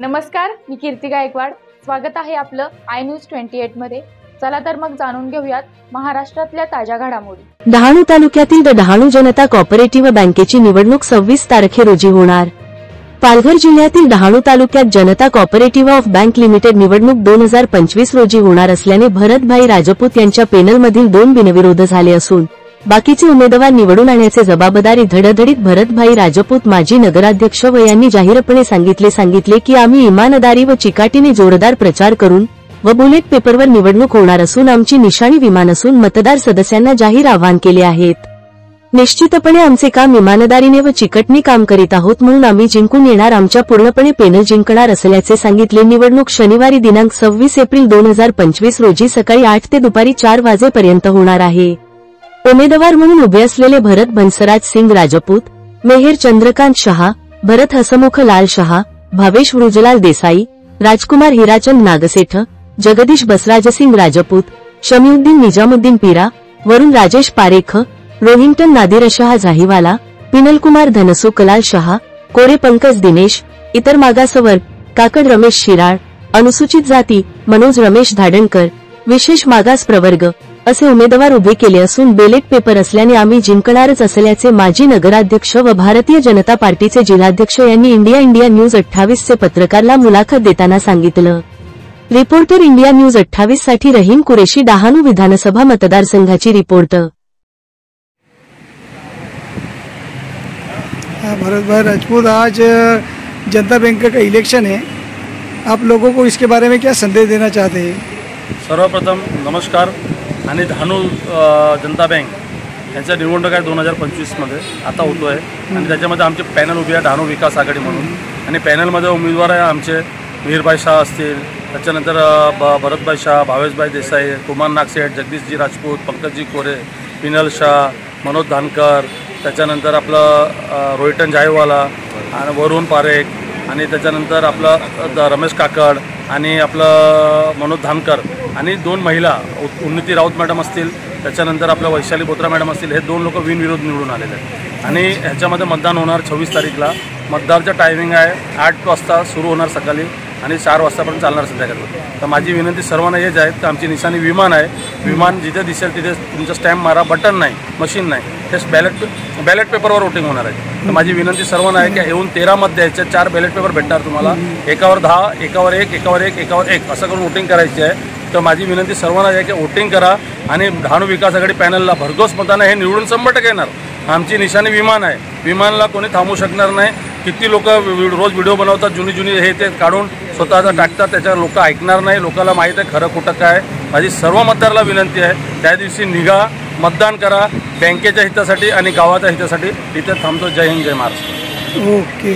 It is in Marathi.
नमस्कार, मी कीर्ती गायकवाड। स्वागत आहे आपलं आय न्यूज 28 मध्ये। चला तर मग जाणून घेऊयात महाराष्ट्रातल्या ताज्या घडामोडी। डहाणू तालुक्यातील डहाणू जनता कॉपरेटिव्ह बँकेची निवडणूक 26 तारखे रोजी होणार। पालघर जिल्ह्यातील डहाणू तालुक्यात जनता कॉपरेटिव्ह ऑफ बँक लिमिटेड निवडणूक 2025 रोजी होणार असल्याने भरतभाई राजपूत यांच्या पॅनलमधील 2 बिनविरोध झाले असून बाकीचे उमेदवार निवडून आणण्याचे जबाबदारी धडधडीत भरतभाई राजपूत माजी नगराध्यक्ष व यांनी जाहीरपणे सांगितले की आम्ही इमानदारी व चिकाटीने जोरदार प्रचार करून व बुलेट पेपरवर निवडणूक होणार असून आमची निशाणी विमान असून मतदार सदस्यांना जाहीर आवाहन केले आहेत। निश्चितपणे आमचे काम इमानदारीने व चिकटणी काम करीत आहोत म्हणून आम्ही जिंकून येणार, आमच्या पूर्णपणे पॅनल जिंकणार असल्याचे सांगितले। निवडणूक शनिवारी दिनांक 26 एप्रिल 2025 रोजी सकाळी 8 ते दुपारी 4 वाजेपर्यंत होणार आहे। उमेदवार म्हणून उभे असलेले भरत बंसराज सिंग राजपूत, मेहर चंद्रकांत शहा, भरत हसमुख लाल शहा, भावेश वृजलाल देसाई, राजकुमार हिराचंद नागसेठ, जगदीश बसराजसिंग राजपूत, शमीउद्दीन निजामुद्दीन पीरा, वरुण राजेश पारेख, रोहिंटन नादिरशहा जाहीवाला, पिनलकुमार धनसू कलाल शहा, कोरे पंकज दिनेश, इतर मागासवर्ग काकड रमेश शिराळ, अनुसूचित जाती मनोज रमेश धाडणकर, विशेष मागास प्रवर्ग असे उमेदवार उभे केले असून बॅलेट पेपर असल्याने आम्ही जिंकणारच असल्याचे माजी नगराध्यक्ष व भारतीय जनता पार्टीचे जिल्हाध्यक्ष यांनी इंडिया न्यूज 28 चे पत्रकारला मुलाखत देताना सांगितलं। रिपोर्टर इंडिया न्यूज 28 साठी रहीम कुरेशी, डहाणू विधानसभा मतदारसंघाची रिपोर्ट। भरत भाई राजपूत, आज जनता बैंक का इलेक्शन है, आप लोगों को इसके बारे में क्या संदेश देना चाहते हैं? सर्वप्रथम नमस्कार। आणि डहाणू जनता बँक यांच्या निवडणूक आहे 2025 मध्ये आता होतो आहे आणि त्याच्यामध्ये आमचे पॅनल उभे आहे डहाणू विकास आघाडी म्हणून आणि पॅनलमध्ये उमेदवार आहे आमचे मेहरभाई शाह असतील, त्याच्यानंतर भरतभाई शाह, भावेशभाई देसाई, कुमार नागसेठ, जगदीशजी राजपूत, पंकजजी कोरे, पिनल शाह, मनोज धानकर, त्याच्यानंतर आपलं रोहिटन जाहीवाला आणि वरुण पारेख आणि त्याच्यानंतर आपलं रमेश काकड आणि आपलं मनोज धानकर आणि 2 महिला उन्नती राऊत मॅडम असतील, त्याच्यानंतर आपल्या वैशाली बोत्रा मॅडम असतील, हे 2 लोक बिनविरोध निवडून आलेले आहेत आणि ह्याच्यामध्ये मतदान होणार 26 तारीखला। मतदारचं टायमिंग आहे 8 वाजता सुरू होणार सकाळी आणि 4 वाजतापर्यंत चालणार संध्याकाळी। तर माझी विनंती सर्वांना हेच आहे की आमची निशाणी विमान आहे, विमान जिथे दिसेल तिथे तुमचं स्टॅम्प मारा, बटन नाही, मशीन नाही, हे बॅलेट पेपरवर वोटिंग होणार आहे। तर माझी विनंती सर्वांना आहे की येऊन 13 मत द्यायचे, 4 बॅलेट पेपर भेटणार तुम्हाला, एकावर 10, एकावर 1, एकावर 1, एकावर 1 असं करून वोटिंग करायची आहे। तर माझी विनंती सर्वांना आहे की वोटिंग करा आणि डहाणू विकास आघाडी पॅनलला भरघोस मताने हे निवडून 100% येणार। आमची निशाणी विमान आहे, विमानाला कोणी थांबवू शकणार नाही। किती लोक रोज व्हिडिओ बनवतात, जुनी हे ते काढून स्वतःचा टाकतात, त्याच्यावर लोक ऐकणार नाही, लोकांना माहीत आहे खरं कुठं काय। माझी सर्व मतदाराला विनंती आहे त्या दिवशी निघा, मतदान करा बँकेच्या हितासाठी आणि गावाच्या हितासाठी। इथे थांबतो। जय हिंद, जय महाराष्ट्र। ओके।